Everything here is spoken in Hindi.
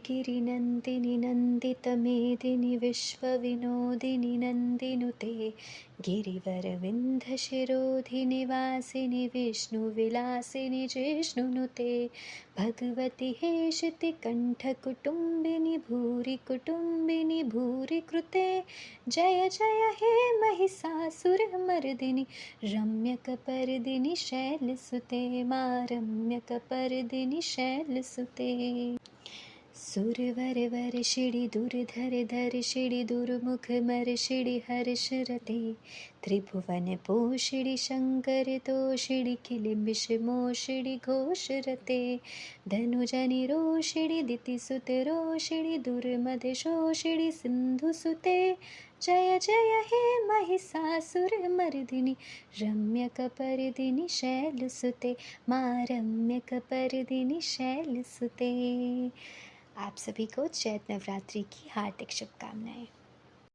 गिरिनन्दिनि नन्दितमेदिनि विश्वविनोदिनि नन्दिनुते गिरिवरविन्ध्यशिरोधिनि वासिनि विष्णुविलासिनि जिष्णुनुते भगवति हेशितिकण्ठकुटुम्बिनि भूरि कुटुम्बिनि भूरि कृते जय जय हे महिषासुरमर्दिनि रम्यकपर्दिनि शैलसुते मा रम्यकपर्दिनि शैलसुते सुरवर वर्षिणि दुर्धर धर्षिणि दुर्मुख मर्षिणि हर्षरते त्रिभुवन पोषिणि शङ्कर तोषिणि किलिमिषमोषिणि घोषरते धनुजनि रोषिणि दितिसुतरोषिणि दुर्मदशोषिणि सिन्धुसुते जय जय हे महिषासुरमर्दिनि रम्यकपर्दिनि शैलसुते मा रम्यकपर्दिनि शैलसुते। आप सभी को चैत्र नवरात्रि की हार्दिक शुभकामनाएं।